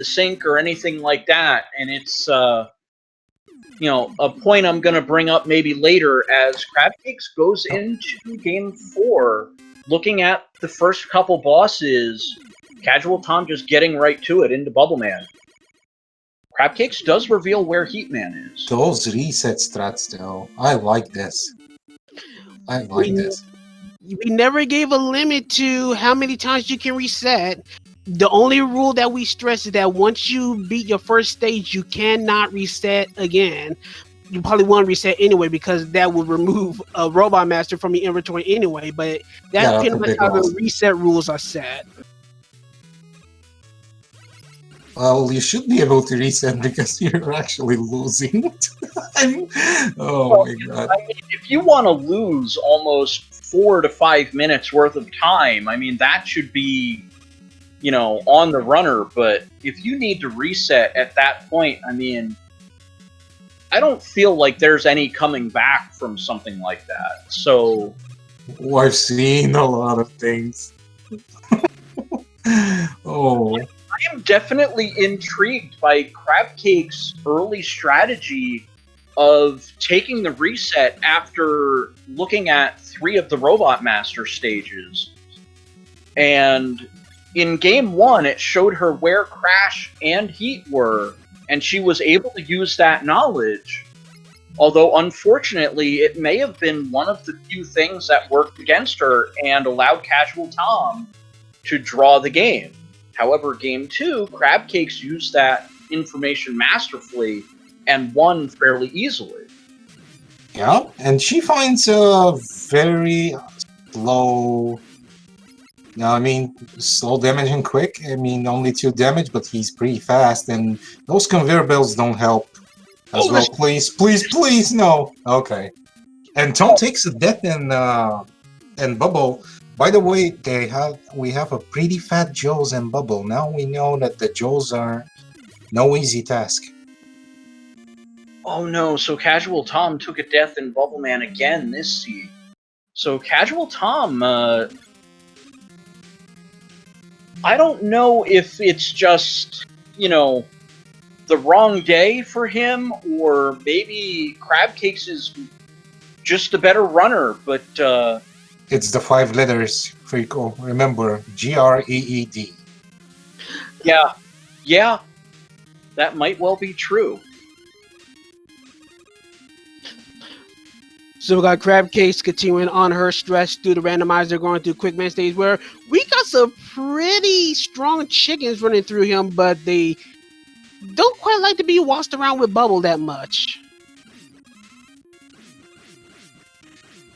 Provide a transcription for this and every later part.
the sink or anything like that, and it's a point I'm going to bring up maybe later as Crabcakes goes into Game 4, looking at the first couple bosses, CasualTom just getting right to it into Bubble Man. Crabcakes does reveal where Heatman is. Those reset strats, though, I like this. I like this. We never gave a limit to how many times you can reset. The only rule that we stress is that once you beat your first stage, you cannot reset again. You probably want to reset anyway because that would remove a Robot Master from your inventory anyway. But that's pretty much how the reset rules are set. Well, you should be able to reset because you're actually losing. Oh my god. I mean, if you want to lose almost 4 to 5 minutes worth of time, I mean, that should be, on the runner. But if you need to reset at that point, I mean, I don't feel like there's any coming back from something like that. So, I've seen a lot of things. Oh. I am definitely intrigued by Crabcake's early strategy of taking the reset after looking at 3 of the Robot Master stages. And in Game 1, it showed her where Crash and Heat were, and she was able to use that knowledge. Although, unfortunately, it may have been one of the few things that worked against her and allowed CasualTom to draw the game. However, Game 2, Crabcakes used that information masterfully and won fairly easily. Yeah, and she finds a very slow... slow damage and quick. Only 2 damage, but he's pretty fast, and those conveyor belts don't help as well. Please, please, please, no. Okay. And Tom takes a death in Bubble. By the way, we have a pretty fat Joes and Bubble. Now we know that the Joes are no easy task. Oh no, so CasualTom took a death in Bubble Man again this seed. So CasualTom, I don't know if it's just, the wrong day for him, or maybe Crabcakes is just a better runner, but it's the 5 letters, Frico. Remember, GREED. Yeah, that might well be true. So we got Crabcakes continuing on her stretch through the randomizer, going through Quick Man stage, where we got some pretty strong chickens running through him, but they don't quite like to be waltzed around with Bubble that much.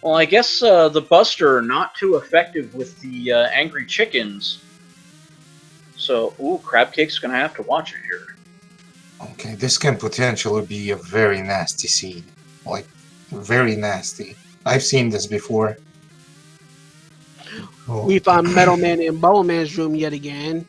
Well, I guess the Buster not too effective with the angry chickens. So, Crabcake's gonna have to watch it here. Okay, this can potentially be a very nasty seed. Like, very nasty. I've seen this before. We found Metal Man in Bubble Man's room yet again.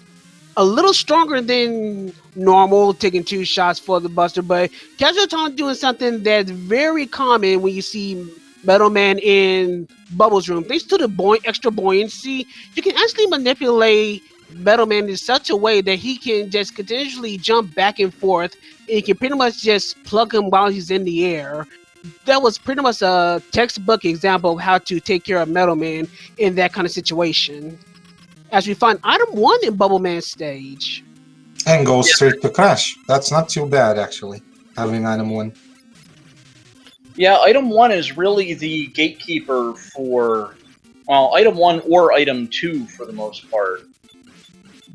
A little stronger than normal, taking 2 shots for the Buster, but CasualTom doing something that's very common when you see Metal Man in Bubble's room. Thanks to the extra buoyancy, you can actually manipulate Metal Man in such a way that he can just continuously jump back and forth, and you can pretty much just plug him while he's in the air. That was pretty much a textbook example of how to take care of Metal Man in that kind of situation. As we find item 1 in Bubble Man's stage. And goes straight to Crash. That's not too bad, actually, having item 1. Yeah, item 1 is really the gatekeeper for, item 1 or item 2 for the most part.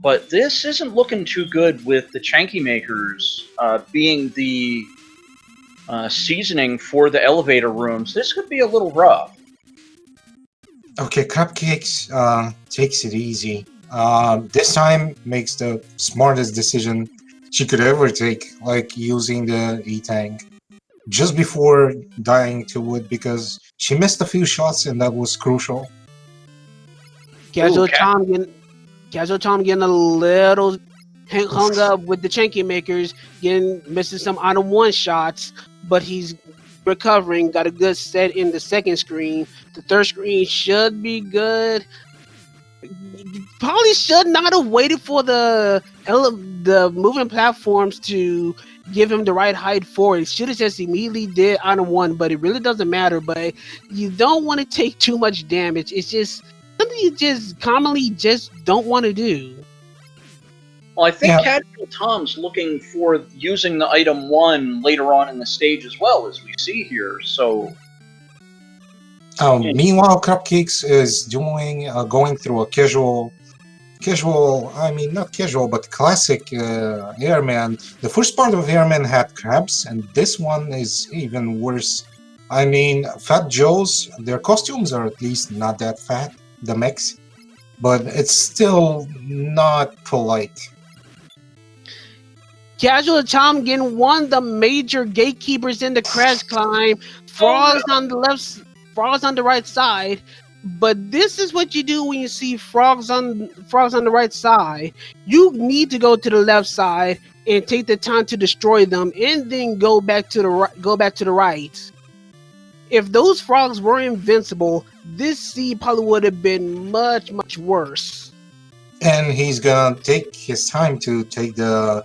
But this isn't looking too good with the Chanky Makers being the seasoning for the elevator rooms. This could be a little rough. Okay, Cupcakes takes it easy. This time makes the smartest decision she could ever take, like using the E-Tank just before dying to wood, because she missed a few shots and that was crucial. CasualTom getting a little hung up with the Chanky Makers, missing some item 1 shots, but he's recovering, got a good set in the second screen. The third screen should be good. Probably should not have waited for the moving platforms to give him the right height for it. Should have just immediately did item 1, but it really doesn't matter. But you don't want to take too much damage. It's just something you just commonly just don't want to do. Well, I think Yeah. CasualTom's looking for using the item 1 later on in the stage as well, as we see here. So Meanwhile, Cupcakes is going through a casual. I mean, not casual, but classic Airman. The first part of Airman had crabs, and this one is even worse. I mean, Fat Joe's, their costumes are at least not that fat, the mechs, but it's still not polite. CasualTom getting one of the major gatekeepers in the crash climb. Frogs on the left, frogs on the right side. But this is what you do when you see frogs on the right side. You need to go to the left side and take the time to destroy them, and then go back to the right. If those frogs were invincible, this seed probably would have been much, much worse. And he's gonna take his time to take the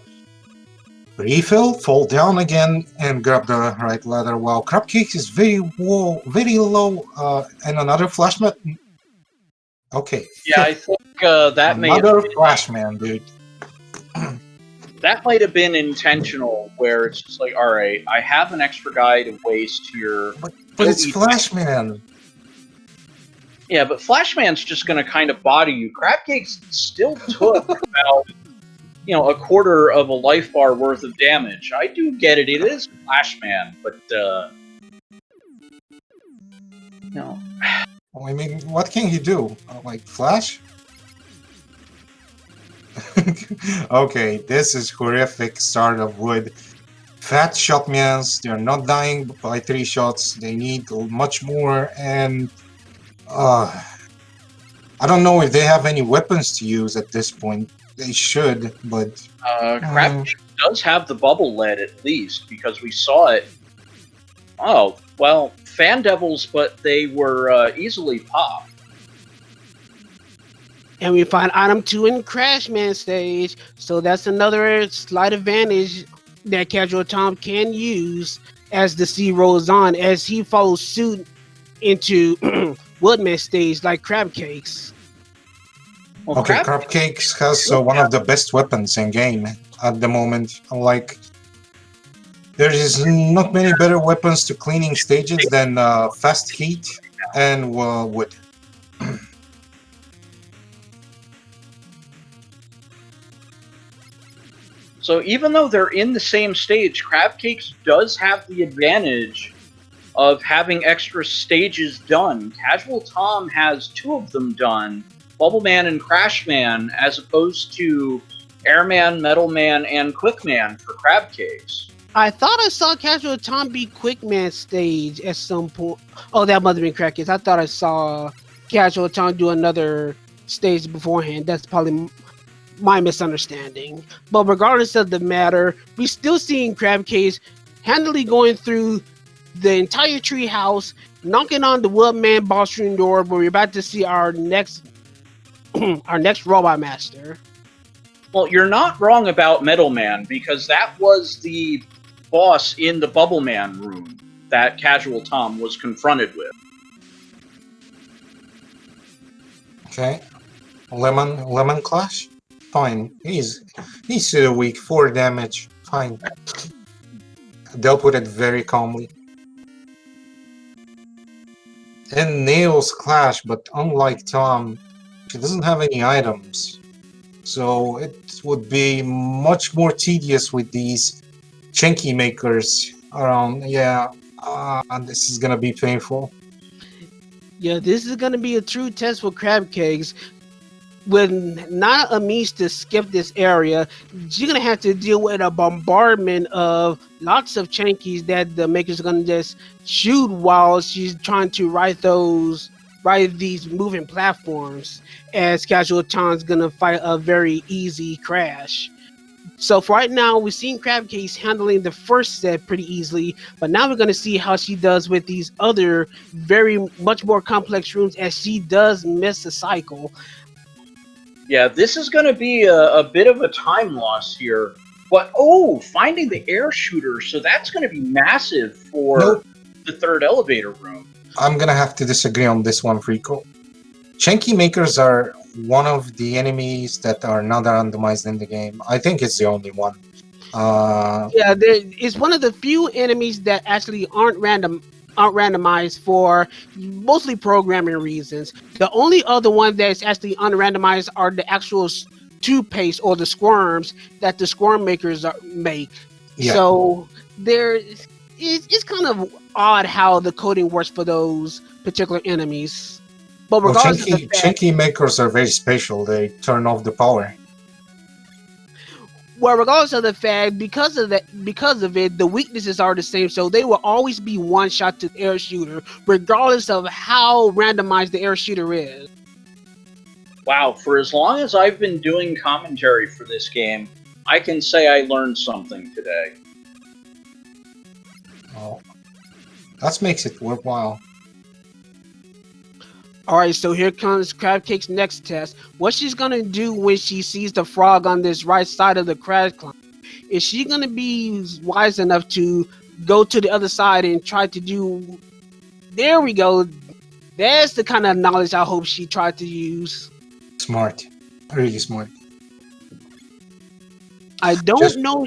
refill, fall down again, and grab the right ladder. While Cupcakes is very low, and another flashman. Okay. yeah, I think that may another have flashman, dude. that might have been intentional, where it's just like, all right, I have an extra guy to waste here. But it's Flashman. Yeah, but Flashman's just going to kind of body you. Crabcakes still took about, a quarter of a life bar worth of damage. I do get it. It is Flashman, but, no. I mean, what can he do? Like, Flash? Okay, this is horrific start of wood. Fat shotmans, they're not dying by 3 shots. They need much more, and I don't know if they have any weapons to use at this point. They should, but Crabcakes does have the bubble lead at least, because we saw it. Oh, well, Fan Devils, but they were easily popped. And we find item 2 in Crashman stage, so that's another slight advantage that CasualTom can use as the sea rolls on, as he follows suit into Woodman stage like Crabcakes. Well, okay, Cupcakes has one of the best weapons in game at the moment. Like, there is not many better weapons to cleaning stages than fast heat and wood. So even though they're in the same stage, Crabcakes does have the advantage of having extra stages done. CasualTom has 2 of them done, Bubbleman and Crashman, as opposed to Airman, Metalman, and Quickman for Crabcakes. I thought I saw CasualTom be Quickman stage at some point. Oh, that must have been Crabcakes. I thought I saw CasualTom do another stage beforehand. That's probably my misunderstanding. But regardless of the matter, we still seeing Crabcakes handily going through the entire tree house, knocking on the Woodman boss room door, where we're about to see our next robot master. Well, you're not wrong about Metalman, because that was the boss in the Bubbleman room that CasualTom was confronted with. Okay, Lemon Clash. Fine. He's weak. 4 damage. Fine. Dealt with it very calmly. And Nails Clash, but unlike Tom, she doesn't have any items. So it would be much more tedious with these Chinky makers around. Yeah, this is gonna be painful. Yeah, this is gonna be a true test for Crabcakes. With not a means to skip this area, you're gonna have to deal with a bombardment of lots of Chankies that the maker's gonna just shoot while she's trying to ride these moving platforms, as CasualTom's gonna fight a very easy crash. So for right now, we've seen Crabcakes handling the first set pretty easily, but now we're gonna see how she does with these other very much more complex rooms, as she does miss a cycle. Yeah, this is going to be a bit of a time loss here. But, oh, finding the air shooter, so that's going to be massive for Nope. the third elevator room. I'm gonna have to disagree on this one, Frico. Chunky makers are one of the enemies that are not randomized in the game. I think it's the only one. Yeah, it's one of the few enemies that actually aren't randomized for mostly programming reasons. The only other one that's actually unrandomized are the actual toothpaste or the squirms that the squirm makers make. Yeah. So it's kind of odd how the coding works for those particular enemies. But Well, regardless of the fact, chunky makers are very special. They turn off the power. well, regardless of the fact, because of it, the weaknesses are the same. So they will always be one shot to the air shooter, regardless of how randomized the air shooter is. Wow, for as long as I've been doing commentary for this game, I can say I learned something today. Oh, that makes it worthwhile. All right, so here comes Crab Cake's next test. What she's gonna do when she sees the frog on this right side of the crash climb? Is she gonna be wise enough to go to the other side and try to do? There we go. That's the kind of knowledge I hope she tried to use. Smart, really smart. I don't know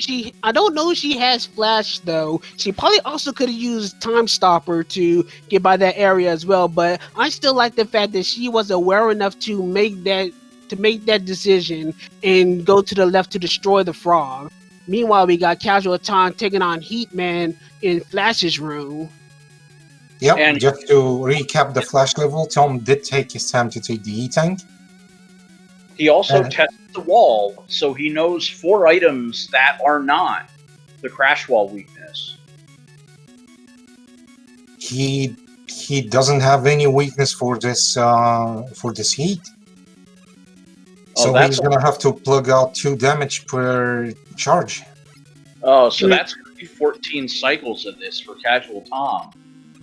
she has flash though. She probably also could have used Time Stopper to get by that area as well, but I still like the fact that she was aware enough to make that decision and go to the left to destroy the frog. Meanwhile, we got CasualTom taking on Heatman in Flash's room. Yep, And- just to recap the flash level, Tom did take his time to take the E-Tank. He also tested the wall, so he knows 4 items that are not the crash wall weakness. He doesn't have any weakness for this heat. So he's gonna have to plug out 2 damage per charge. Oh, so that's going to be 14 cycles of this for CasualTom.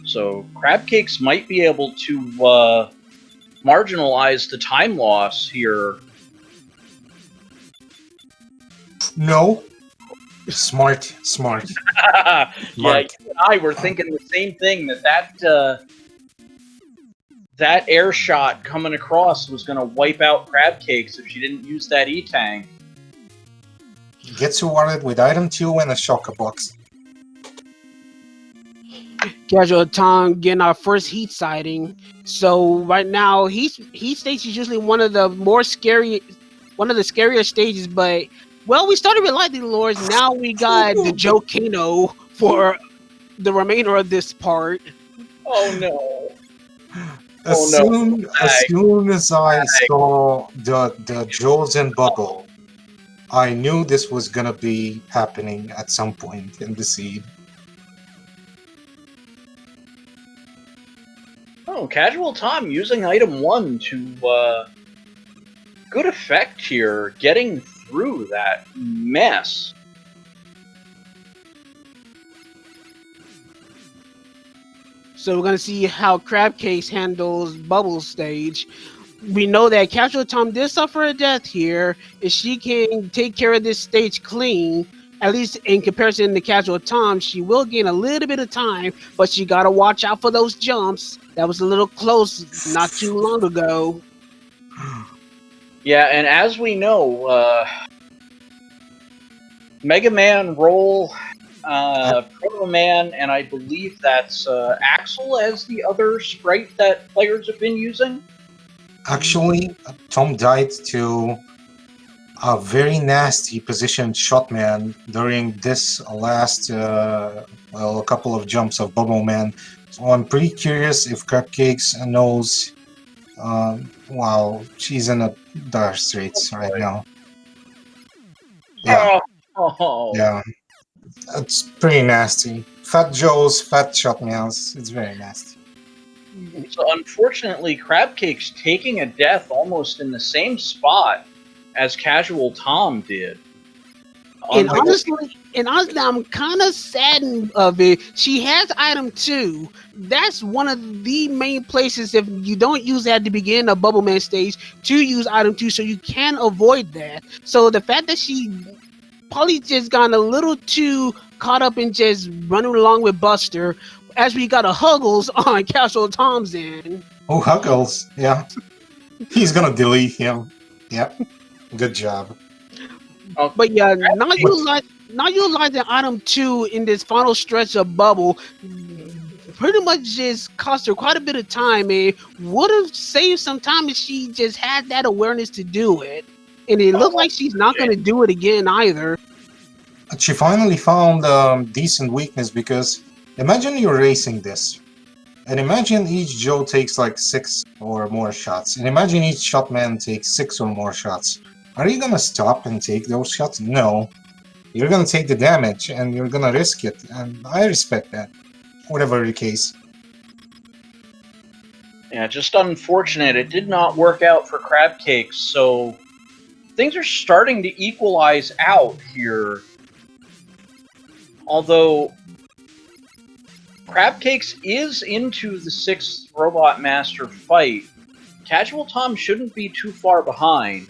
So Crab Cakes might be able to marginalize the time loss here. No. Smart. Yeah, you and I were thinking the same thing, that air shot coming across was going to wipe out Crab Cakes if she didn't use that E-Tank. Gets rewarded with item 2 and a shocker box. CasualTom getting our first heat sighting. So right now, heat stage is usually one of the scarier stages, but well, we started with Lightning Lords. Now we got the Joe Kano for the remainder of this part. Oh no! As soon as I saw the Jaws and Bubble, I knew this was gonna be happening at some point in the seed. Oh, CasualTom using item 1 to good effect here, getting through that mess. So we're gonna see how Crab Cakes handles Bubble stage. We know that CasualTom did suffer a death here. If she can take care of this stage clean, at least in comparison to CasualTom, she will gain a little bit of time, but she gotta watch out for those jumps. That was a little close not too long ago. Yeah, and as we know, Mega Man, Roll, Proto Man, and I believe that's Axel as the other sprite that players have been using. Actually, Tom died to a very nasty positioned Shotman during this last, a couple of jumps of Bubble Man. So I'm pretty curious if Cupcakes knows. Wow, she's in a dire straits right now. Yeah, yeah, it's pretty nasty. Fat Joe's Fat Shotmans. It's very nasty. So unfortunately, Crab Cake's taking a death almost in the same spot as CasualTom did. And Unlike honestly, I'm kind of saddened of it. She has item 2. That's one of the main places if you don't use it at the beginning of Bubble Man stage to use item 2, so you can avoid that. So the fact that she probably just gotten a little too caught up in just running along with Buster, as we got a Huggles on Casual Tom's end. Oh, Huggles. Yeah. He's gonna delete him. Yep. Good job. But yeah, not utilizing item 2 in this final stretch of Bubble pretty much just cost her quite a bit of time, and would have saved some time if she just had that awareness to do it. And it looked like she's not going to do it again either. She finally found decent weakness because imagine you're racing this. And imagine each Joe takes like 6 or more shots. And imagine each shotman takes 6 or more shots. Are you gonna stop and take those shots? No. You're gonna take the damage and you're gonna risk it. And I respect that. Whatever the case. Yeah, just unfortunate. It did not work out for Crab Cakes, so things are starting to equalize out here. Although Crab Cakes is into the 6th Robot Master fight, CasualTom shouldn't be too far behind.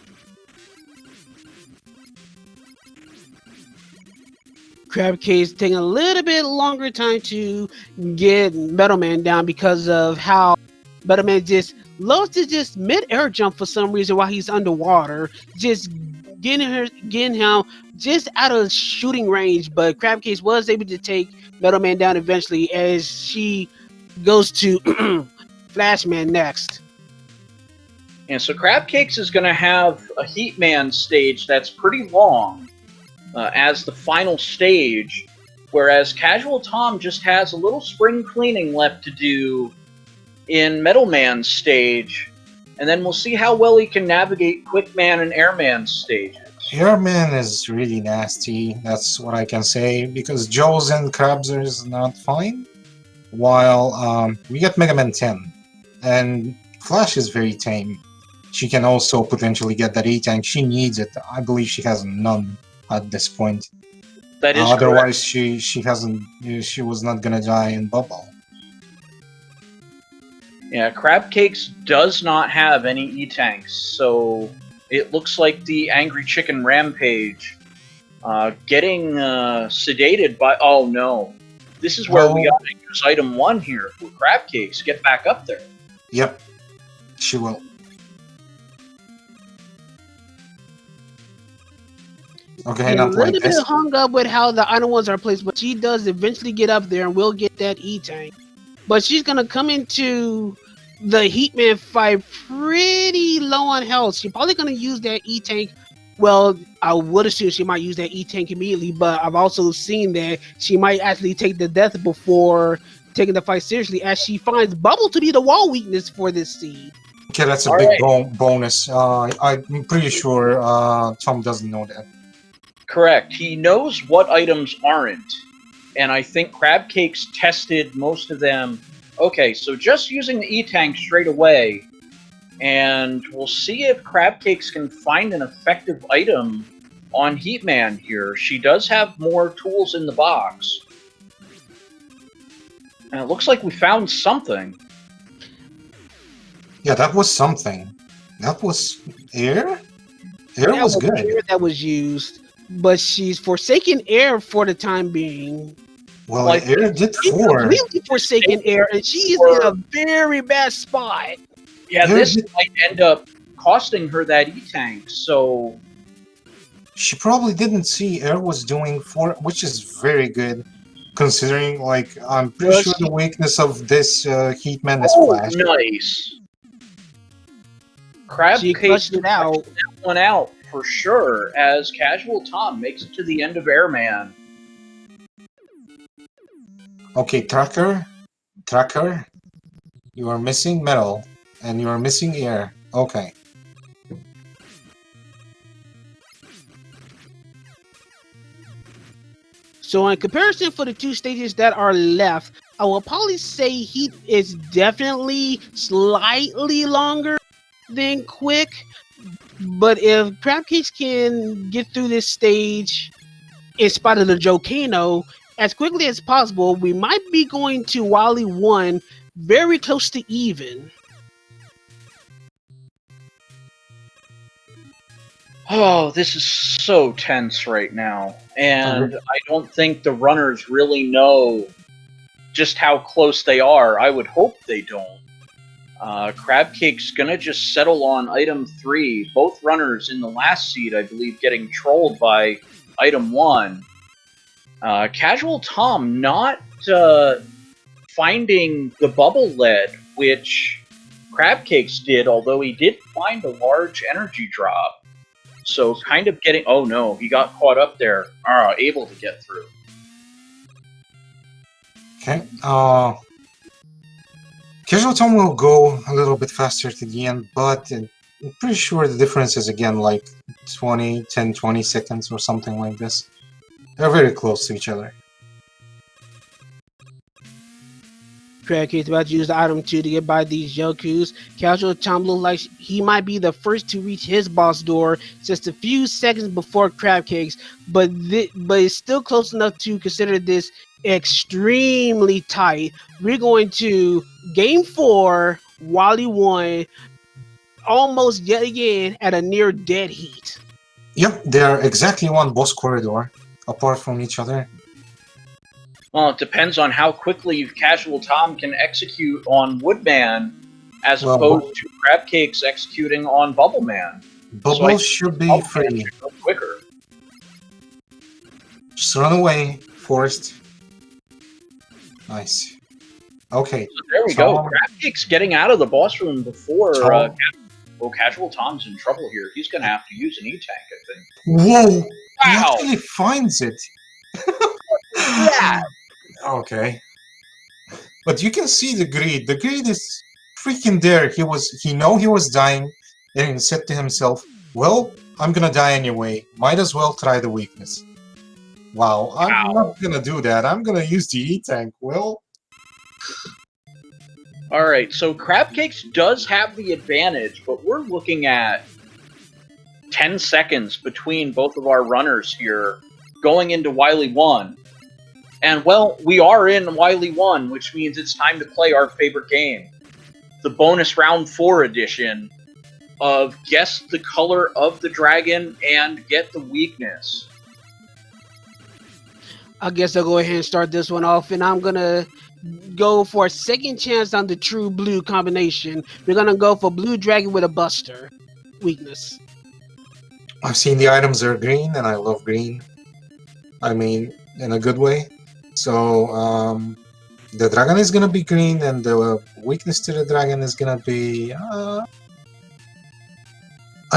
Crab Case taking a little bit longer time to get Metal Man down because of how Metal Man just loves to just mid-air jump for some reason while he's underwater, just getting him just out of shooting range. But Crab Case was able to take Metal Man down eventually as she goes to Flashman next. And so Crab Cakes is going to have a Heatman stage that's pretty long as the final stage, whereas CasualTom just has a little spring cleaning left to do in Metal Man's stage, and then we'll see how well he can navigate Quickman and Airman's stages. Airman is really nasty, that's what I can say, because Joe's and Crabs is not fine, while we get Mega Man 10, and Flash is very tame. She can also potentially get that E-Tank, she needs it, I believe she has none at this point. That is otherwise correct. she was not gonna die in Bubble. Yeah, Crab Cakes does not have any E-Tanks, so it looks like the Angry Chicken Rampage getting sedated by... Oh no. This is where we got to use item 1 here for Crab Cakes. Get back up there. Yep, she will. Okay, a not like little this. bit hung up with how the item ones are placed, but she does eventually get up there and will get that E-Tank. But she's going to come into the Heatman fight pretty low on health. She's probably going to use that E-Tank. Well, I would assume she might use that E-Tank immediately, but I've also seen that she might actually take the death before taking the fight seriously, as she finds Bubble to be the wall weakness for this seed. Okay, that's a big bonus. I'm pretty sure Tom doesn't know that. Correct. He knows what items aren't, and I think Crab Cakes tested most of them. Okay, so just using the E-Tank straight away, and we'll see if Crab Cakes can find an effective item on Heatman here. She does have more tools in the box. And it looks like we found something. Yeah, that was something. That was air? Air was good. Air that was used, but she's forsaken air for the time being. Well, air did 4. Completely forsaken air, and she is in a very bad spot. Yeah, this might end up costing her that E-Tank, so... She probably didn't see air was doing 4, which is very good, considering, like, I'm pretty sure the weakness of this Heatman is Flash. Nice. Crab Cakes it out. That one out for sure, as CasualTom makes it to the end of Airman. Okay, Tracker, you are missing metal, and you are missing air. Okay. So in comparison for the 2 stages that are left, I will probably say Heat is definitely slightly longer than Quick. But if Crab Cakes can get through this stage in spite of the Jokano, as quickly as possible, we might be going to Wily 1 very close to even. Oh, this is so tense right now. And I don't think the runners really know just how close they are. I would hope they don't. Crabcake's gonna just settle on item 3. Both runners in the last seed, I believe, getting trolled by item 1. CasualTom not finding the bubble lead, which Crabcakes did, although he did find a large energy drop. So kind of getting... Oh no, he got caught up there. Able to get through. Okay. CasualTom will go a little bit faster to the end, but I'm pretty sure the difference is again like 10, 20 seconds or something like this. They're very close to each other. Crabcake's about to use the item 2 to get by these Yokus. CasualTom looks like he might be the first to reach his boss door just a few seconds before Crabcake's, but it's still close enough to consider this extremely tight. We're going to Game 4, Wily 1, almost yet again at a near dead heat. Yep, they're exactly one boss corridor apart from each other. Well, it depends on how quickly CasualTom can execute on Woodman as opposed to Crabcakes executing on Bubbleman. Bubbles should be free. Go quicker. Just run away, Forrest. Nice. Okay. So there we go. Crabcakes getting out of the boss room before CasualTom's in trouble here. He's going to have to use an E-Tank, I think. Whoa! Wow! He actually finds it. Yeah. Okay. But you can see the greed. The greed is freaking there. He know he was dying, and he said to himself, well, I'm gonna die anyway. Might as well try the weakness. Wow, I'm not gonna do that. I'm gonna use the E-Tank. Well... Alright, so Crabcakes does have the advantage, but we're looking at 10 seconds between both of our runners here going into Wily 1. And, well, we are in Wily 1, which means it's time to play our favorite game. The bonus round 4 edition of guess the color of the dragon and get the weakness. I guess I'll go ahead and start this one off, and I'm going to go for a second chance on the true blue combination. We're going to go for blue dragon with a buster weakness. I've seen the items are green, and I love green. I mean, in a good way. So, the dragon is gonna be green, and the weakness to the dragon is gonna be a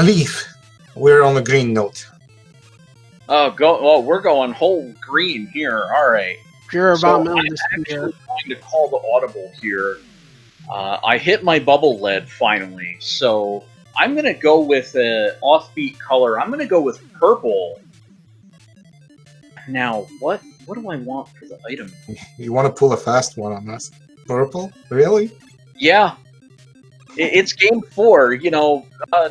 leaf. We're on a green note. We're going whole green here. All right. Pure so I'm actually going to call the audible here. I hit my bubble lead finally, so I'm going to go with an offbeat color. I'm going to go with purple. Now, what do I want for the item? You want to pull a fast one on us? Purple? Really? Yeah. It's game 4, you know,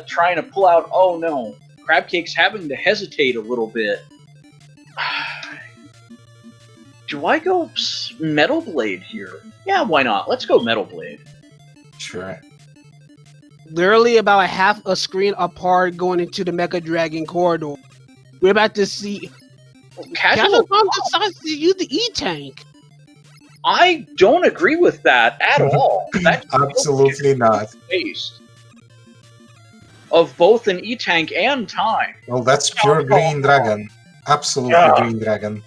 trying to pull out... Oh, no. Crabcake's having to hesitate a little bit. Do I go Metal Blade here? Yeah, why not? Let's go Metal Blade. Sure. Literally about a half a screen apart going into the Mecha Dragon corridor. We're about to see... CasualTom decides to use the E-Tank. I don't agree with that at all. That's absolutely not. Based of both an E-Tank and time. Well, that's pure green dragon. Absolutely green dragon.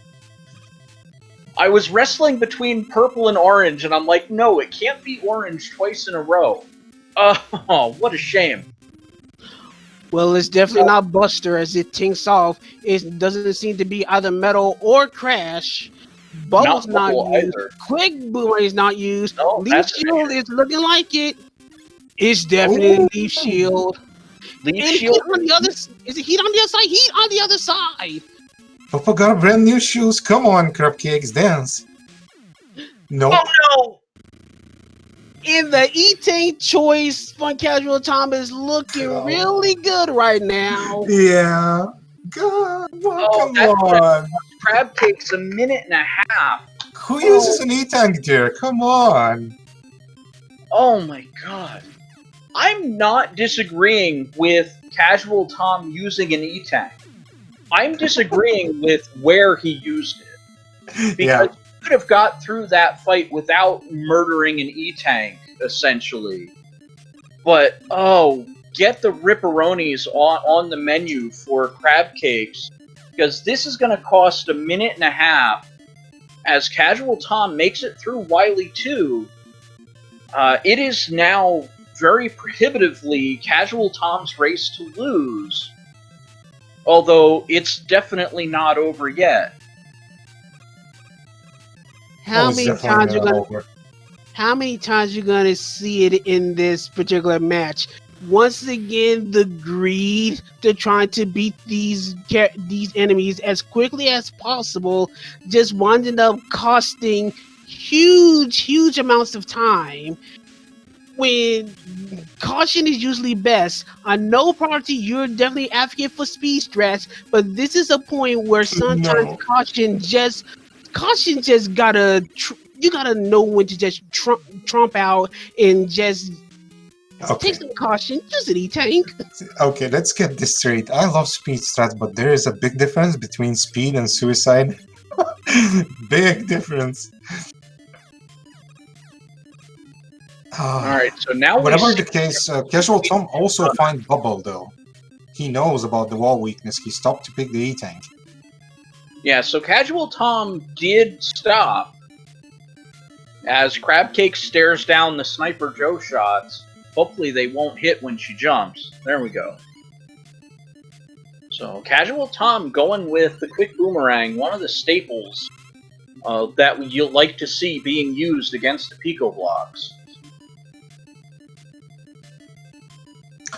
I was wrestling between purple and orange, and I'm like, no, it can't be orange twice in a row. Oh, what a shame. Well, it's definitely not Buster as it tinks off. It doesn't seem to be either Metal or Crash. Bubble's not used. Quick Boomerang is not used. No, Leaf Shield is looking like it. It's definitely Leaf Shield. Leaf Shield? Heat on the other, is it heat on the other side? Heat on the other side. Papa got brand new shoes. Come on, Crabcakes, dance. No. Oh, no! And the E-Tank choice from CasualTom is looking really good right now. Yeah. God, come on. Crab Cake's a minute and a half. Who uses an E-Tank there? Come on. Oh my god. I'm not disagreeing with Casual Tom using an E-Tank. I'm disagreeing with where he used it. Because he could have got through that fight without murdering an E-Tank, essentially. But, oh, get the ripperonis on the menu for Crab Cakes, because this is going to cost a minute and a half. As Casual Tom makes it through Wily 2, it is now very prohibitively Casual Tom's race to lose. Although it's definitely not over yet. How many times you're gonna see it in this particular match? Once again, the greed to try to beat these enemies as quickly as possible just winding up costing huge amounts of time. When caution is usually best, I know, Party, you're definitely advocate for speed strats, but this is a point where sometimes caution just gotta you gotta know when to just trump out and just take some caution. Use an E-Tank. Okay, let's get this straight. I love speed strats, but there is a big difference between speed and suicide. Big difference. Alright, so now whatever the case, CasualTom also finds Bubble, though. He knows about the wall weakness. He stopped to pick the E-Tank. Yeah, so CasualTom did stop as Crabcake stares down the Sniper Joe shots. Hopefully they won't hit when she jumps. There we go. So CasualTom going with the quick boomerang, one of the staples that you'll like to see being used against the Pico blocks.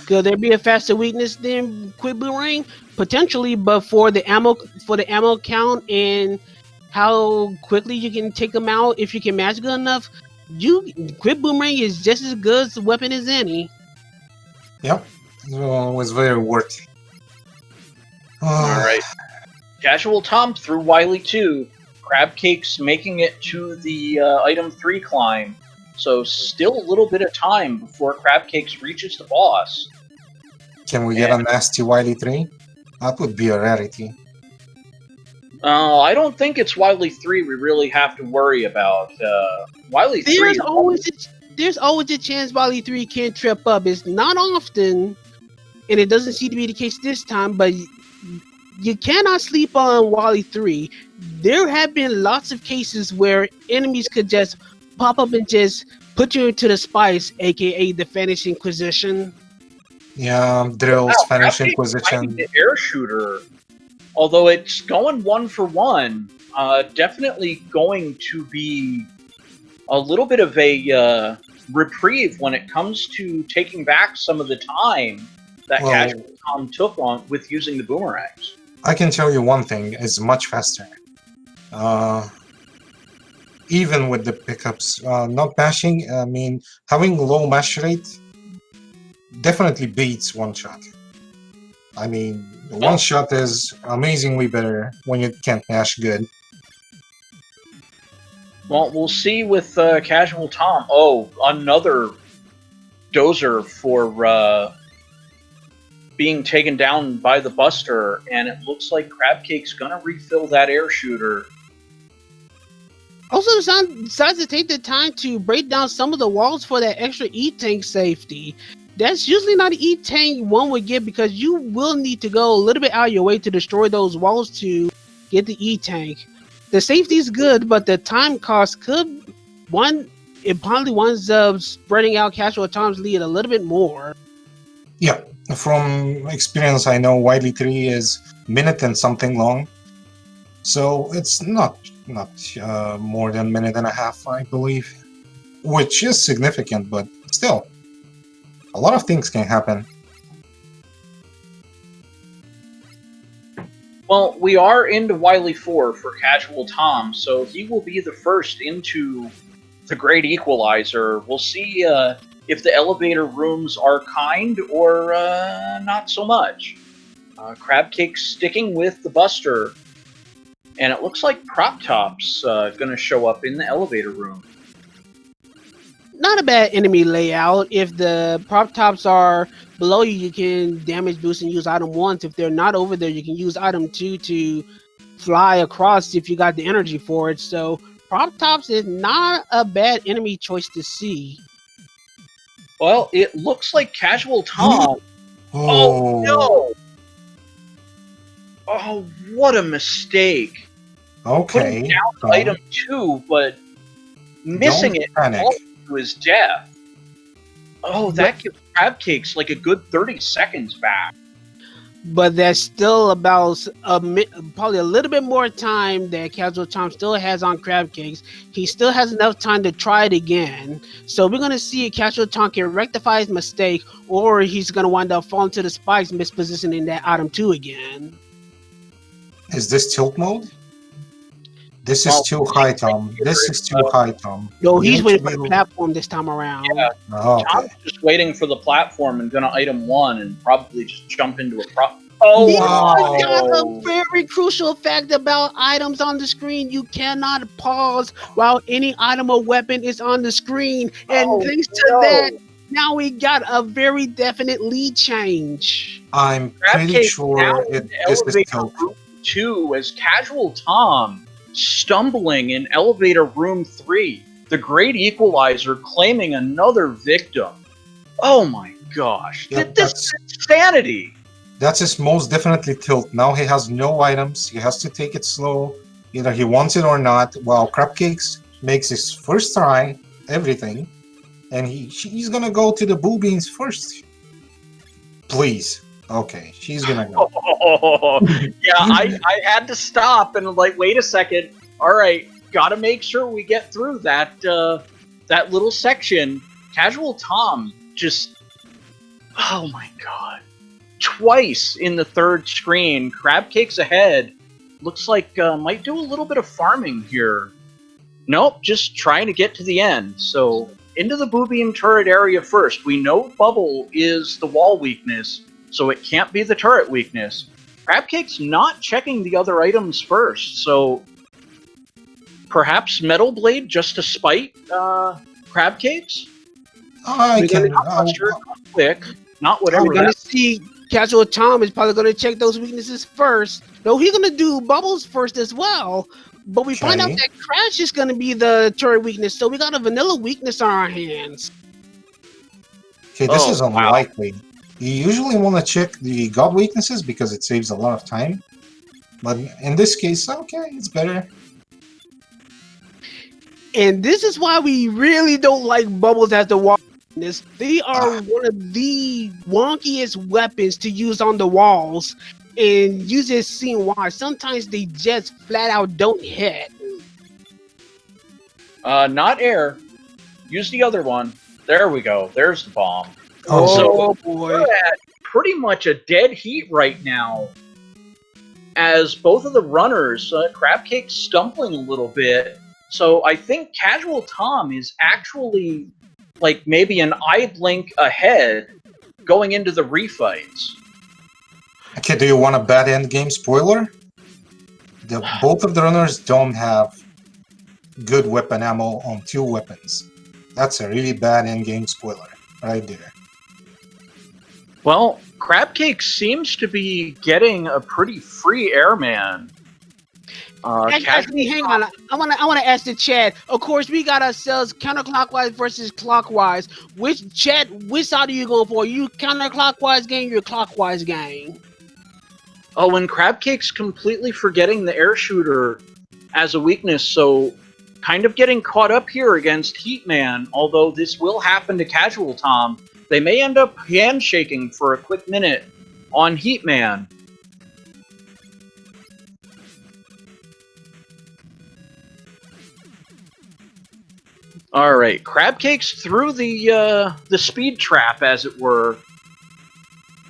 Could there be a faster weakness than quick boomerang? Potentially, but for the ammo count and how quickly you can take them out if you can match good enough, quick boomerang is just as good as a weapon as any. Yep, it was very worthy. Alright. CasualTom through Wily 2. Crabcake's making it to the item 3 climb. So still a little bit of time before Crabcakes reaches the boss. Can we get a nasty Wily 3? That would be a rarity. I don't think it's Wily 3 we really have to worry about. Wily 3... There's always a chance Wily 3 can trip up. It's not often, and it doesn't seem to be the case this time, but you cannot sleep on Wily 3. There have been lots of cases where enemies could just pop up and just put you into the spice, aka the Spanish Inquisition. Yeah, drills, Spanish Inquisition. The air shooter, although it's going 1-for-1, definitely going to be a little bit of a reprieve when it comes to taking back some of the time that CasualTom took on with using the boomerangs. I can tell you one thing, it's much faster. Even with the pickups, not bashing, I mean, having low mash rate definitely beats one shot. I mean, one shot is amazingly better when you can't mash good. Well, we'll see with CasualTom. Oh, another dozer for being taken down by the Buster, and it looks like Crabcake's gonna refill that air shooter. Also, decides to take the time to break down some of the walls for that extra E-Tank safety. That's usually not an E-Tank one would get, because you will need to go a little bit out of your way to destroy those walls to get the E-Tank. The safety is good, but the time cost it probably winds up spreading out CasualTom's lead a little bit more. Yeah, from experience, I know Wily 3 is minute and something long, so it's not more than a minute and a half, I believe, which is significant, but still, a lot of things can happen. Well, we are into Wily 4 for CasualTom, so he will be the first into the Great Equalizer. We'll see if the elevator rooms are kind or not so much. Crabcake sticking with the Buster. And it looks like Prop Top's going to show up in the elevator room. Not a bad enemy layout. If the prop tops are below you, you can damage boost and use item 1. If they're not over there, you can use item 2 to fly across if you got the energy for it. So prop tops is not a bad enemy choice to see. Well, it looks like CasualTom. Oh no! Oh, what a mistake! Okay. Putting down item 2, but missing it to his death. Oh, that gives Crab Cakes like a good 30 seconds back. But that's still about probably a little bit more time that CasualTom still has on Crab Cakes. He still has enough time to try it again. So we're going to see if CasualTom can rectify his mistake, or he's going to wind up falling to the spikes, mispositioning that item 2 again. Is this tilt mode? This is too high, Tom. This is too high, Tom. No, he's waiting for the platform this time around. Yeah. Oh, okay. Tom's just waiting for the platform and gonna item 1 and probably just jump into a prop. Oh, wow. Got a very crucial fact about items on the screen. You cannot pause while any item or weapon is on the screen. And thanks to that, now we got a very definite lead change. I'm pretty sure this is tilt. 2 as CasualTom stumbling in elevator room 3. The great equalizer claiming another victim. Oh my gosh. Yeah, this is insanity. That's his most definitely tilt. Now he has no items. He has to take it slow. Either he wants it or not. While Crab Cakes makes his first try, everything. And he's gonna go to the boo beans first. Please. Okay, she's gonna go. Yeah, I had to stop and like, wait a second. All right, gotta make sure we get through that that little section. CasualTom just, oh my god, twice in the third screen. Crab Cakes ahead. Looks like might do a little bit of farming here. Nope, just trying to get to the end. So into the boo beam turret area first. We know Bubble is the wall weakness, so it can't be the turret weakness. Crab Cake's not checking the other items first, so perhaps Metal Blade just to spite Crab Cakes? Not quick, not whatever. We're going to see CasualTom is probably going to check those weaknesses first. No, he's going to do Bubbles first as well. But we find out that Crash is going to be the turret weakness, so we got a vanilla weakness on our hands. Okay, this is unlikely. Wow. You usually want to check the god weaknesses because it saves a lot of time. But in this case, okay, it's better. And this is why we really don't like Bubbles as the wall weakness. They are one of the wonkiest weapons to use on the walls. And you just seen why. Sometimes they just flat out don't hit. Not air. Use the other one. There we go. There's the bomb. Oh boy. We're at pretty much a dead heat right now. As both of the runners, Crab Cake stumbling a little bit. So I think CasualTom is actually like maybe an eye blink ahead going into the refights. Okay, do you want a bad end game spoiler? Both of the runners don't have good weapon ammo on 2 weapons. That's a really bad end game spoiler right there. Well, Crab Cake seems to be getting a pretty free airman. Actually, hang on. I want to ask the chat. Of course, we got ourselves counterclockwise versus clockwise. Which side are you going for? You counterclockwise game, your clockwise game? Oh, and Crab Cake's completely forgetting the air shooter as a weakness, so kind of getting caught up here against Heatman, although this will happen to CasualTom. They may end up handshaking for a quick minute on Heatman. Alright, Crab Cake's through the speed trap, as it were.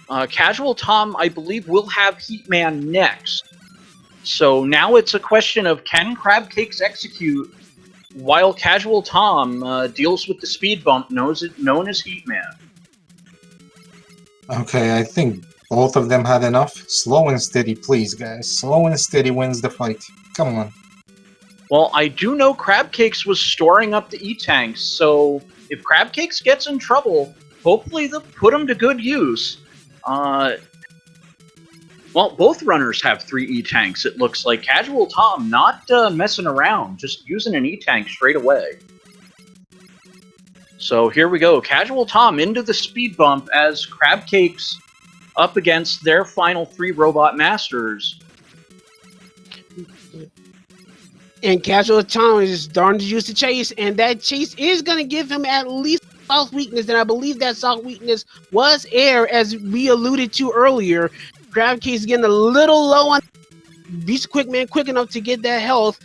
CasualTom, I believe, will have Heatman next. So now it's a question of can Crab Cakes execute while CasualTom deals with the speed bump known as Heatman. Okay, I think Both of them had enough. Slow and steady, please, guys. Slow and steady wins the fight. Come on. Well, I do know Crabcakes was storing up the E-Tanks, so if Crabcakes gets in trouble, hopefully they'll put him to good use. Well, both runners have 3 E-Tanks, it looks like. CasualTom not messing around, just using an E-Tank straight away. So here we go. CasualTom into the speed bump as Crabcakes up against their final 3 Robot Masters. And CasualTom is darn to use the chase, and that chase is going to give him at least soft weakness, and I believe that soft weakness was air, as we alluded to earlier. Crabcakes getting a little low on Beast Quick Man, quick enough to get that health.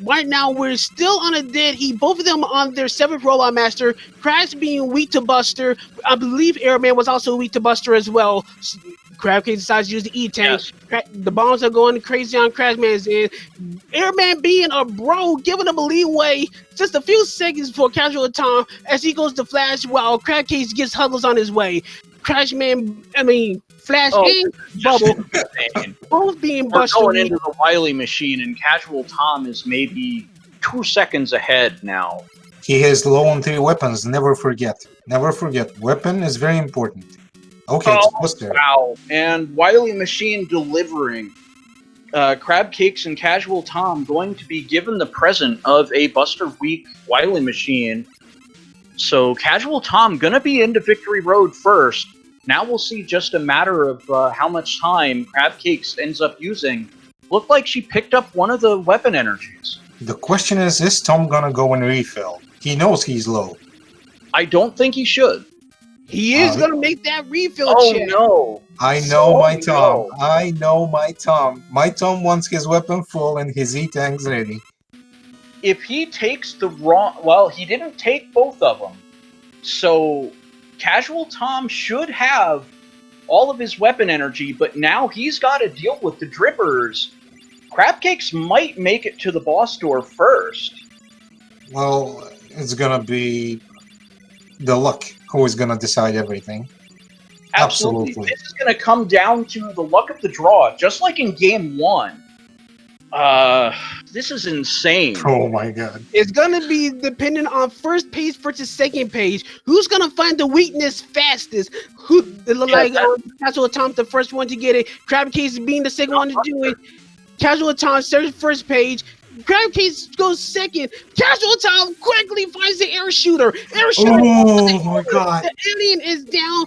Right now, we're still on a dead heat. Both of them on their 7th Robot Master. Crash being weak to Buster. I believe Airman was also weak to Buster as well. Crabcakes decides to use the E-Tank. Yes. The bombs are going crazy on Crashman's end. Airman being a bro, giving him a leeway just a few seconds before CasualTom as he goes to Flash while Crabcakes gets Huggles on his way. Flash and Bubble both being busted. We're going into the Wily machine, and CasualTom is maybe 2 seconds ahead now. He has low on 3 weapons. Never forget. Never forget. Weapon is very important. Okay, it's Buster. Wow. And Wily machine delivering. Crabcakes and CasualTom going to be given the present of a Buster Weak Wily machine. So CasualTom gonna be into Victory Road first. Now we'll see just a matter of how much time Crabcakes ends up using. Looked like she picked up one of the weapon energies. The question is Tom gonna go and refill? He knows he's low. I don't think he should. He is gonna make that refill check. No. I know my Tom. I know my Tom. My Tom wants his weapon full and his E-Tanks ready. If he takes the wrong... Well, he didn't take both of them. So CasualTom should have all of his weapon energy, but now he's got to deal with the drippers. Crabcakes might make it to the boss door first. Well, it's gonna be the luck who is gonna decide everything. Absolutely. This is going to come down to the luck of the draw, just like in Game 1. This is insane. Oh my god. It's gonna be dependent on first page versus second page. Who's gonna find the weakness fastest? Who CasualTom's the first one to get it. Crabcakes being the second one to do it. CasualTom searches first page. Crabcakes goes second. CasualTom quickly finds the air shooter. Oh my god. The alien is down.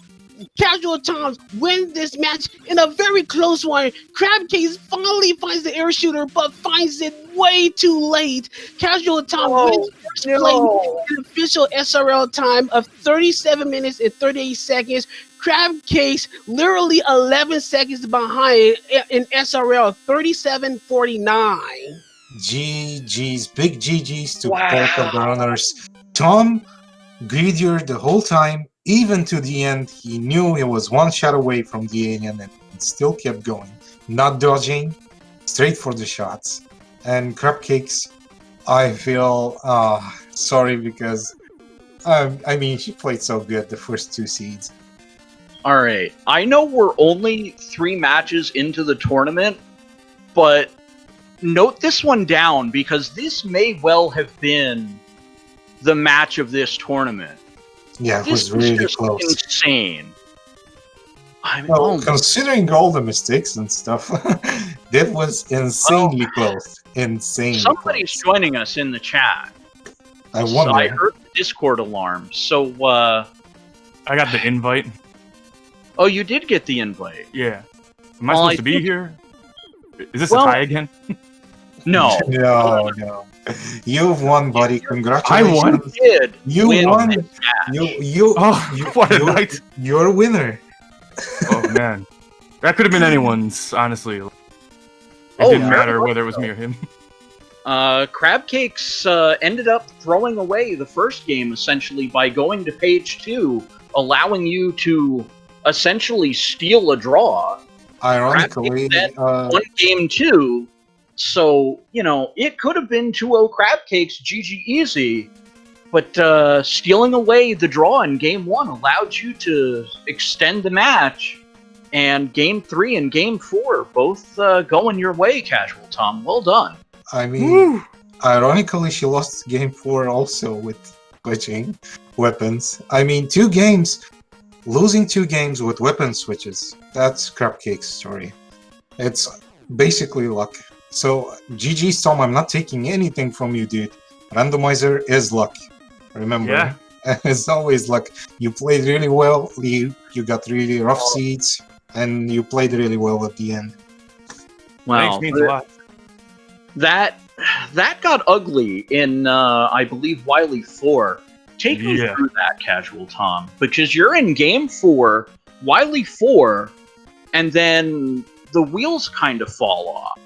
CasualTom wins this match in a very close one. Crabcakes finally finds the air shooter, but finds it way too late. CasualTom wins first place in official SRL time of 37 minutes and 38 seconds. Crabcakes literally 11 seconds behind in SRL, 37:49. GG's, big GG's to both of the runners. Tom, greedier the whole time. Even to the end, he knew he was one shot away from the alien and still kept going. Not dodging, straight for the shots. And Crabcakes, I feel sorry because, I mean, she played so good the first 2 seeds. Alright, I know we're only 3 matches into the tournament, but note this one down because this may well have been the match of this tournament. Yeah, it was really close. Insane. Considering all the mistakes and stuff, that was insanely close. Insanely Somebody's close. joining us in the chat. I wonder. I heard the Discord alarm. So, I got the invite. Oh, you did get the invite? Yeah. Am I supposed to be here? Is this a tie again? No. No. You've won, buddy. Congratulations. I won. You won. What a night. You're a winner. Oh man, that could have been anyone's. Honestly, it didn't matter whether it was me or him. Crabcakes ended up throwing away the first game essentially by going to page 2, allowing you to essentially steal a draw. Ironically, won game 2. So, you know, it could have been 2-0 Crabcakes, GG easy, but stealing away the draw in Game 1 allowed you to extend the match And Game 3 and Game 4 both going your way, CasualTom. Well done. I mean, ironically, she lost Game 4 also with glitching weapons. I mean, losing 2 games with weapon switches. That's Crapcake's story. It's basically luck. So, GG's, Tom, I'm not taking anything from you, dude. Randomizer is luck. Remember? Yeah. It's always luck. You played really well, you got really rough seeds, and you played really well at the end. Wow. Thanks means a lot. That got ugly in, I believe, Wily 4. Take me through that, CasualTom, because you're in Game 4, Wily 4, and then the wheels kind of fall off.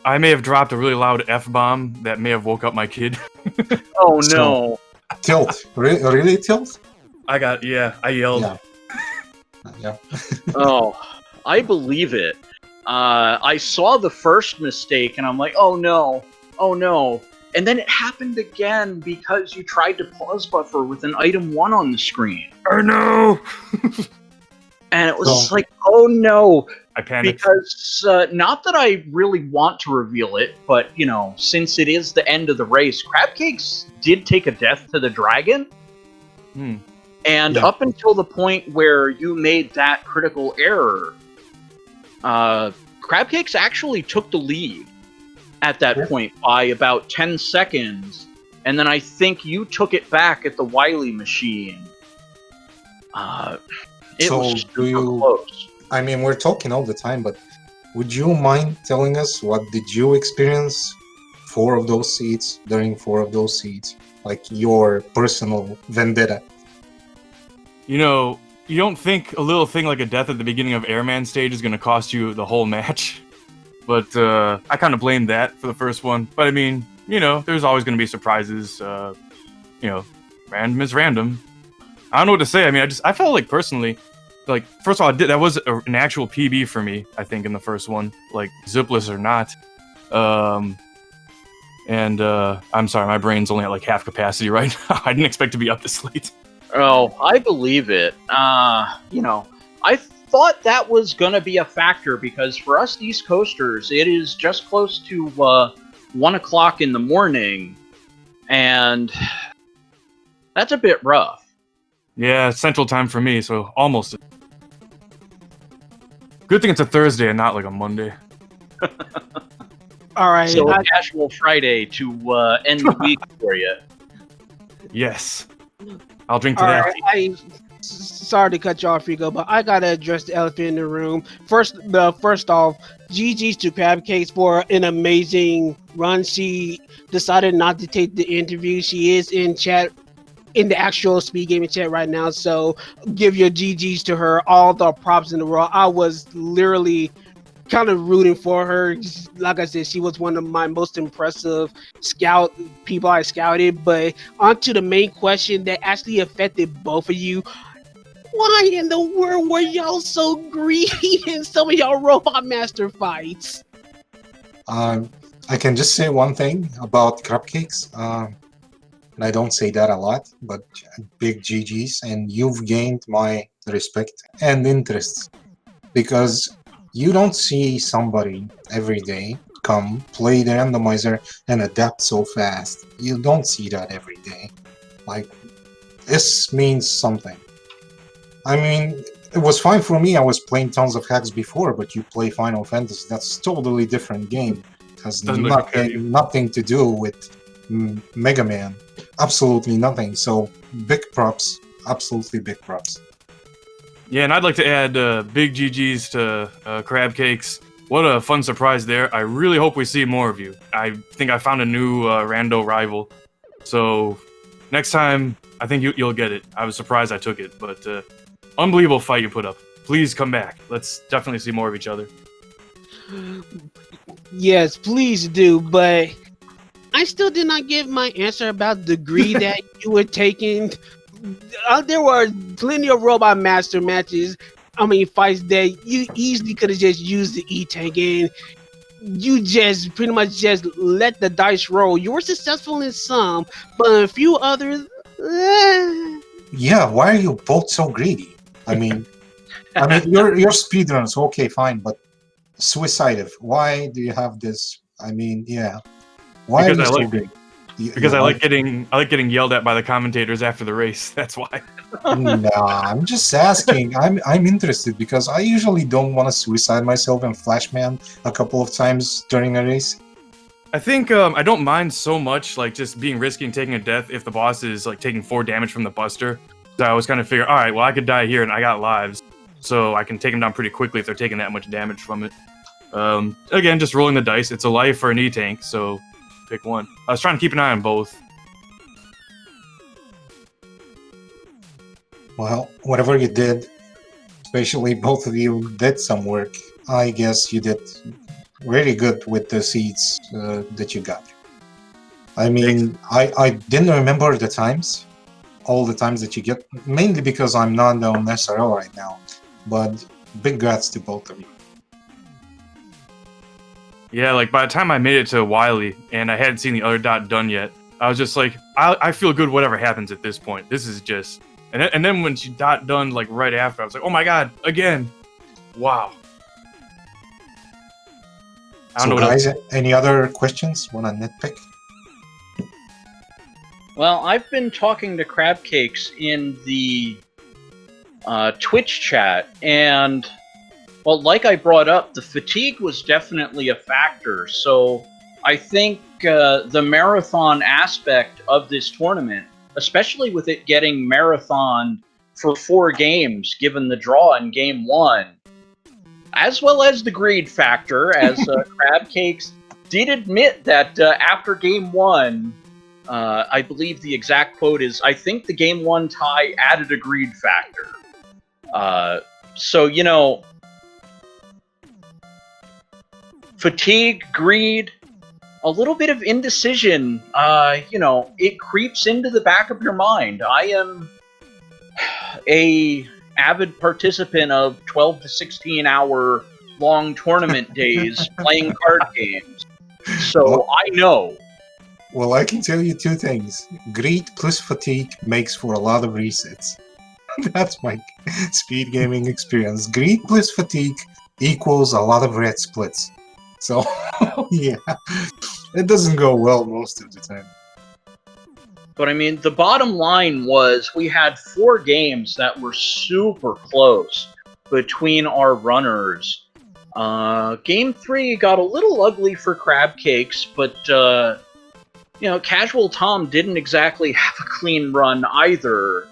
I may have dropped a really loud F-bomb that may have woke up my kid. Oh, no. Tilt. Really tilt? I yelled. Yeah. Yeah. Oh, I believe it. I saw the first mistake, and I'm like, oh no. And then it happened again because you tried to pause buffer with an item 1 on the screen. Oh no! And it was like, oh no. I panicked. Because, not that I really want to reveal it, but, since it is the end of the race, Crabcakes did take a death to the dragon. And up until the point where you made that critical error, Crabcakes actually took the lead at that point by about 10 seconds, and then I think you took it back at the Wily machine. It was super close. I mean, we're talking all the time, but would you mind telling us what did you experience during 4 of those seats? Like your personal vendetta? You don't think a little thing like a death at the beginning of Airman stage is going to cost you the whole match. But I kind of blame that for the first one. But I mean, there's always going to be surprises. Random is random. I don't know what to say. I mean, I felt like personally, like, first of all, that was an actual PB for me, I think, in the first one, like, zipless or not. I'm sorry, my brain's only at like half capacity right now. I didn't expect to be up this late. Oh, I believe it. I thought that was gonna be a factor because for us East Coasters, it is just close to 1 o'clock in the morning, and that's a bit rough. Yeah, Central Time for me, so almost. Good thing it's a Thursday and not like a Monday. All right. So a casual Friday to end the week for you. Yes. I'll drink to that. Right, sorry to cut you off, Rico, but I gotta address the elephant in the room. First off, GG's to Crabcakes for an amazing run. She decided not to take the interview. She is in chat, in the actual SpeedGaming chat right now, so give your GG's to her. All the props in the world. I was literally kind of rooting for her. Like I said, she was one of my most impressive people I scouted. But on to the main question that actually affected both of you. Why in the world were y'all so greedy in some of y'all Robot Master fights? I can just say one thing about Crabcakes. And I don't say that a lot, but big GG's, and you've gained my respect and interest. Because you don't see somebody every day come play the randomizer and adapt so fast. You don't see that every day. Like, this means something. I mean, it was fine for me. I was playing tons of hacks before, but you play Final Fantasy. That's a totally different game. It has nothing to do with Mega Man. Absolutely nothing. So, big props. Absolutely big props. Yeah, and I'd like to add big GG's to Crabcakes. What a fun surprise there. I really hope we see more of you. I think I found a new rando rival. So next time, I think you'll get it. I was surprised I took it, but unbelievable fight you put up. Please come back. Let's definitely see more of each other. Yes, please do, but I still did not give my answer about the degree that you were taking. There were plenty of Robot Master matches, fights that you easily could have just used the E-Tank, and you just pretty much just let the dice roll. You were successful in some, but in a few others, Yeah, why are you both so greedy? I mean, I mean, your speedruns, okay, fine, but suicidative. Why do you have this? I mean, yeah. Why Because are you I so like- good? Because I like getting yelled at by the commentators after the race. That's why. Nah, I'm just asking. I'm interested because I usually don't want to suicide myself in Flashman a couple of times during a race. I think I don't mind so much like just being risky and taking a death if the boss is like taking 4 damage from the Buster. So I was kind of figure, all right, well I could die here and I got lives, so I can take them down pretty quickly if they're taking that much damage from it. Again, just rolling the dice. It's a life or an E-tank, so pick one. I was trying to keep an eye on both. Well, whatever you did, especially both of you did some work. I guess you did really good with the seeds that you got. I mean, I didn't remember the times, all the times that you get, mainly because I'm not on SRL right now. But big grats to both of you. Yeah, like by the time I made it to Wily and I hadn't seen the other dot done yet, I was just like, I feel good whatever happens at this point. This is just... And then when she dot done like right after, I was like, oh my god, again. Wow. I don't So know what guys, else. any other questions? Want to nitpick? Well, I've been talking to Crab Cakes in the Twitch chat, and, well, like I brought up, the fatigue was definitely a factor. So I think the marathon aspect of this tournament, especially with it getting marathon for 4 games, given the draw in game 1, as well as the greed factor, as Crab Cakes did admit that after game 1, I believe the exact quote is, I think the game 1 tie added a greed factor. So, you know, fatigue, greed, a little bit of indecision, you know, it creeps into the back of your mind. I am a avid participant of 12 to 16 hour long tournament days playing card games. So I know. Well, I can tell you 2 things. Greed plus fatigue makes for a lot of resets. That's my speed gaming experience. Greed plus fatigue equals a lot of red splits. So, yeah, it doesn't go well most of the time. But I mean, the bottom line was we had 4 games that were super close between our runners. Game 3 got a little ugly for Crab Cakes, but, you know, CasualTom didn't exactly have a clean run either.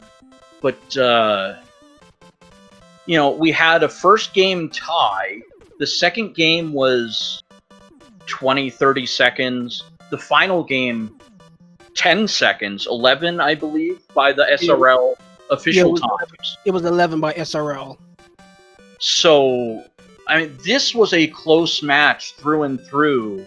But, you know, we had a first game tie. The second game was 20, 30 seconds. The final game, 10 seconds, 11, I believe, by the SRL official times. It was 11 by SRL. So, I mean, this was a close match through and through.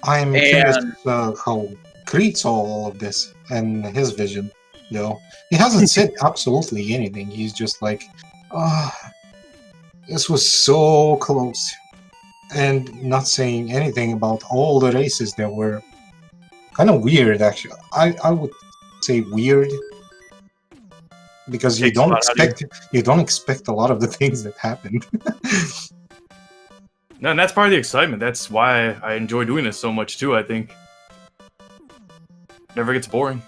I'm curious how Creed saw all of this and his vision, though. He hasn't said absolutely anything. He's just like, this was so close. And not saying anything about all the races that were kind of weird, actually. I would say weird because you don't expect a lot of the things that happened. No, and that's part of the excitement. That's why I enjoy doing this so much too, I think. Never gets boring.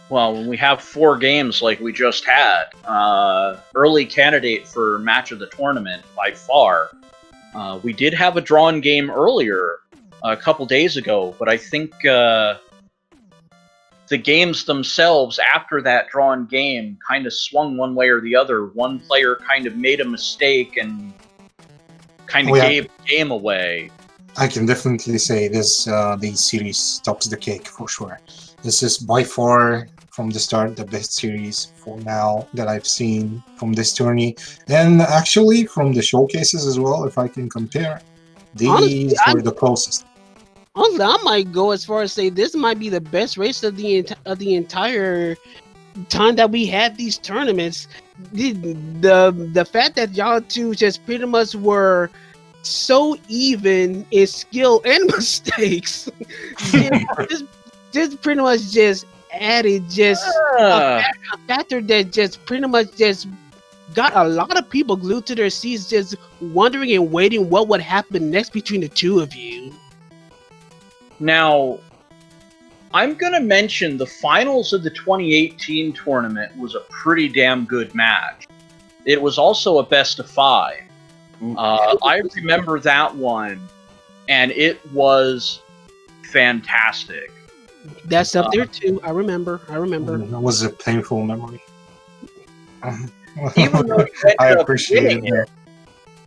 Well, when we have 4 games like we just had, early candidate for match of the tournament by far. We did have a drawn game earlier, a couple days ago, but I think the games themselves after that drawn game kind of swung one way or the other. One player kind of made a mistake and kind of gave the game away. I can definitely say this the series tops the cake for sure. This is by far from the start the best series for now that I've seen from this tourney, and actually from the showcases as well. If I can compare, these were the closest. Honestly, I might go as far as say this might be the best race of the entire time that we had these tournaments. The fact that y'all two just pretty much were so even in skill and mistakes, just pretty much just added just a factor that just pretty much just got a lot of people glued to their seats, just wondering and waiting what would happen next between the two of you. Now, I'm going to mention the finals of the 2018 tournament was a pretty damn good match. It was also a best of 5. I remember that one, and it was fantastic. That's up there too. I remember. That was a painful memory. Even though you I ended up appreciate winning it.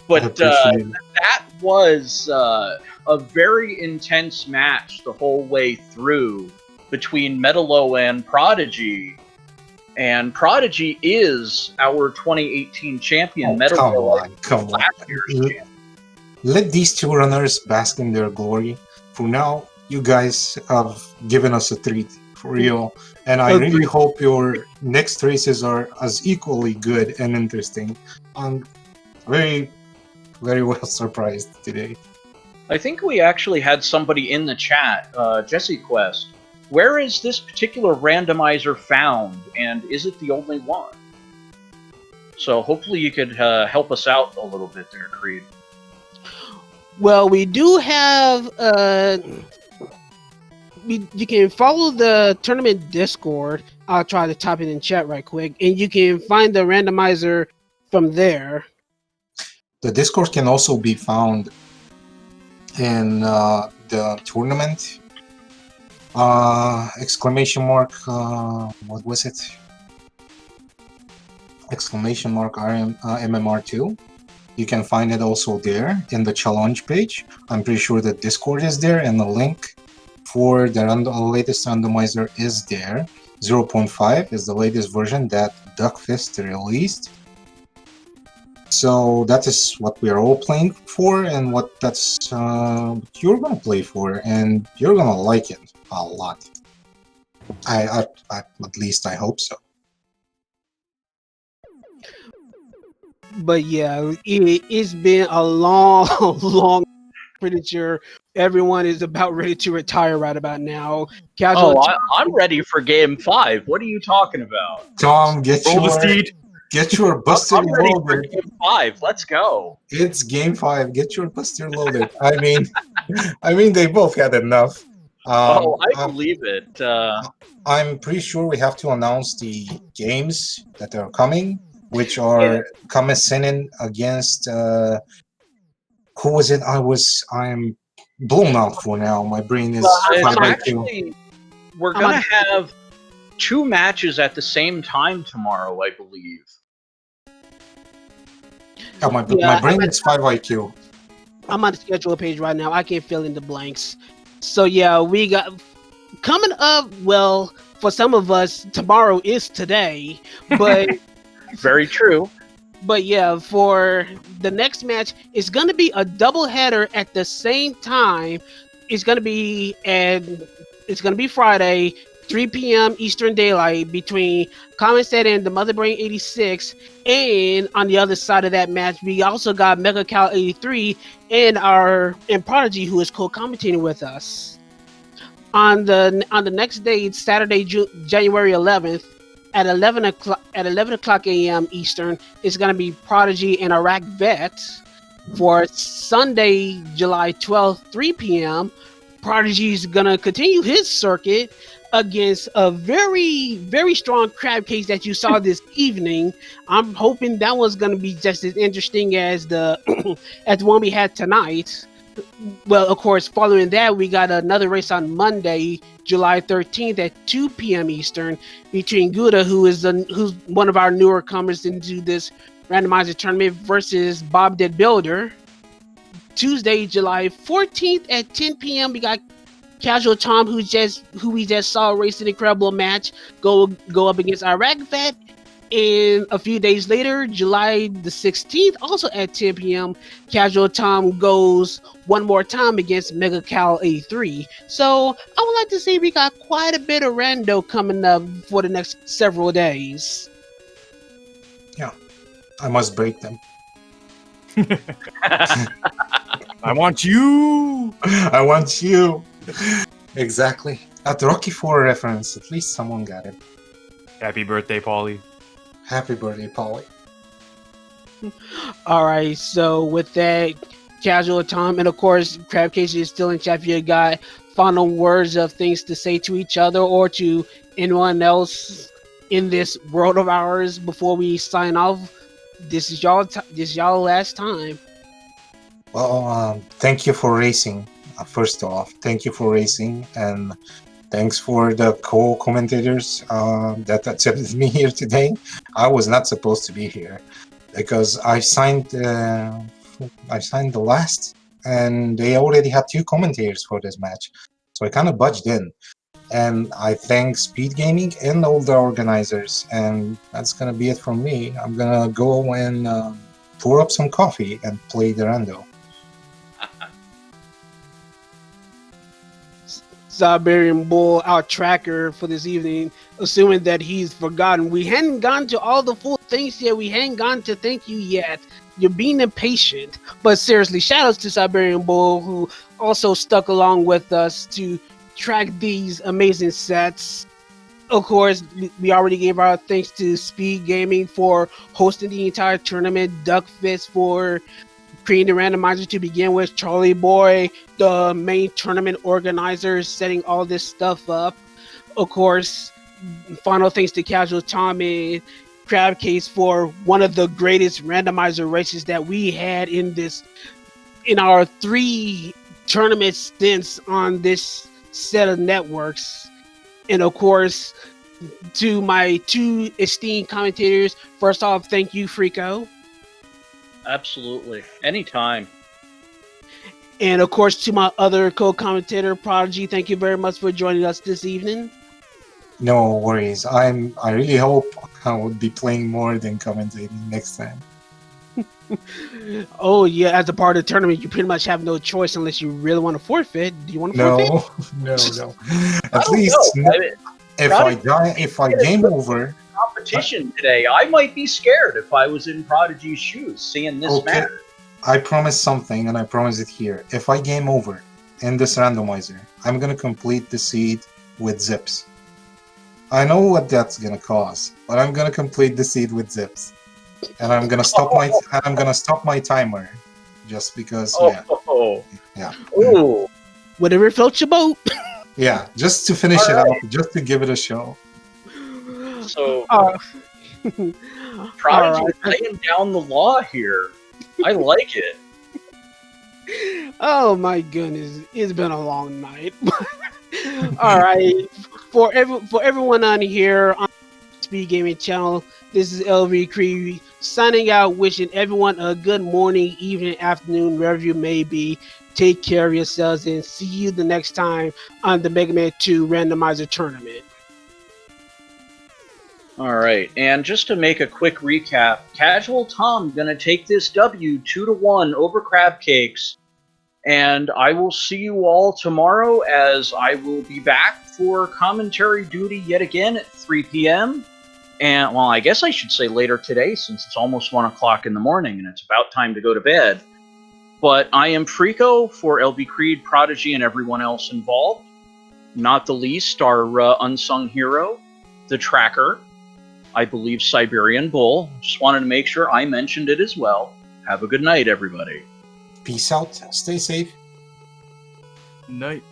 but that was a very intense match the whole way through between Metalo and Prodigy. And Prodigy is our 2018 champion. Come on. Let these two runners bask in their glory. For now, you guys have given us a treat, for real. And I really hope your next races are as equally good and interesting. I'm very, very well surprised today. I think we actually had somebody in the chat, Jesse Quest. Where is this particular randomizer found, and is it the only one? So hopefully you could help us out a little bit there, Creed. Well, we do have you can follow the tournament Discord. I'll try to type it in chat right quick, and you can find the randomizer from there. The Discord can also be found in the tournament. Exclamation mark, what was it? Exclamation mark MMR2. You can find it also there in the challenge page. I'm pretty sure the Discord is there, and the link for the latest randomizer is there. 0.5 is the latest version that Duckfist released. So that is what we are all playing for, and what you're gonna play for, and you're gonna like it a lot. I at least I hope so. But yeah, it's been a long pretty sure everyone is about ready to retire right about now. I'm ready for Game 5. What are you talking about? Tom, get your buster I'm ready for loaded. Game 5. Let's go. It's Game 5. Get your buster loaded. I mean, they both had enough. I believe it. I'm pretty sure we have to announce the games that are coming, which are Kamesinen against who was it? I'm blown out for now. My brain is actually, we're gonna have 2 matches at the same time tomorrow, I believe. Yeah, my brain is 5 IQ. I'm on the schedule page right now. I can't fill in the blanks. So yeah, we got coming up. Well, for some of us, tomorrow is today, but very true. But yeah, for the next match, it's gonna be a double header at the same time. It's gonna be Friday, 3 p.m. Eastern Daylight between Common and the Mother Brain 86, and on the other side of that match, we also got Mega Cal 83 and Prodigy, who is co-commentating with us. On the next day, Saturday, January 11th. At 11 o'clock a.m. Eastern, it's going to be Prodigy and Iraq Vet. For Sunday, July 12th, 3 p.m., Prodigy is going to continue his circuit against a very, very strong crab case that you saw this evening. I'm hoping that one's going to be just as interesting as the one we had tonight. Well, of course, following that, we got another race on Monday, July 13th at 2 p.m. Eastern between Gouda, who's one of our newer comers into this randomizer tournament, versus Bob Dead Builder. Tuesday, July 14th at 10 p.m. we got CasualTom, who we just saw race an incredible match, go up against Iraq Vet. And a few days later, July the 16th, also at 10 p.m., CasualTom goes one more time against Mega Cal A3. So I would like to say we got quite a bit of rando coming up for the next several days. Yeah, I must break them. I want you. I want you. Exactly. At Rocky 4 reference, at least someone got it. Happy birthday, Paulie. Happy birthday, Polly. All right, so with that, Casual Tom, and of course, Crab Case is still in chat. If you got final words of things to say to each other or to anyone else in this world of ours before we sign off, this is y'all last time. Well, thank you for racing. First off, thank you for racing, and thanks for the co-commentators that accepted me here today. I was not supposed to be here because I signed the last, and they already had 2 commentators for this match, so I kind of budged in. And I thank SpeedGaming and all the organizers, and that's gonna be it from me. I'm gonna go and pour up some coffee and play the rando. Siberian Bull, our tracker for this evening, assuming that he's forgotten. We hadn't gotten to all the full things yet. We hadn't gotten to thank you yet. You're being impatient. But seriously, shout outs to Siberian Bull, who also stuck along with us to track these amazing sets. Of course, we already gave our thanks to Speed Gaming for hosting the entire tournament, Duckfist for creating the randomizer to begin with, Charlie Boy, the main tournament organizer, setting all this stuff up. Of course, final thanks to CasualTom and Crab Case for one of the greatest randomizer races that we had in our 3 tournament stints on this set of networks. And of course, to my 2 esteemed commentators, first off, thank you, Frico. Absolutely. Anytime. And of course, to my other co-commentator, Prodigy, thank you very much for joining us this evening. No worries. I really hope I would be playing more than commentating next time. Oh yeah, as a part of the tournament, you pretty much have no choice unless you really want to forfeit. Do you want to forfeit? No. At least if I game over competition today, I might be scared if I was in Prodigy's shoes, seeing this Okay. match. I promise something, and I promise it here. If I game over in this randomizer, I'm gonna complete the seed with zips. I know what that's gonna cause, but I'm gonna complete the seed with zips, and I'm gonna stop my timer, just because. Yeah. Oh. Whatever floats your boat. Yeah, just to finish it out, just to give it a show. So, Prodigy right. laying down the law here. I like it. Oh my goodness, it's been a long night. All right, for everyone on here on the Speed Gaming channel, this is LV Cree signing out, wishing everyone a good morning, evening, afternoon, wherever you may be. Take care of yourselves and see you the next time on the Mega Man 2 Randomizer Tournament. All right, and just to make a quick recap, CasualTom gonna take this W 2-1 over Crab Cakes, and I will see you all tomorrow as I will be back for commentary duty yet again at 3 p.m. And, well, I guess I should say later today since it's almost 1 o'clock in the morning and it's about time to go to bed. But I am Frico for LB Creed, Prodigy, and everyone else involved. Not the least, our unsung hero, the Tracker. I believe Siberian Bull. Just wanted to make sure I mentioned it as well. Have a good night, everybody. Peace out. Stay safe. Night.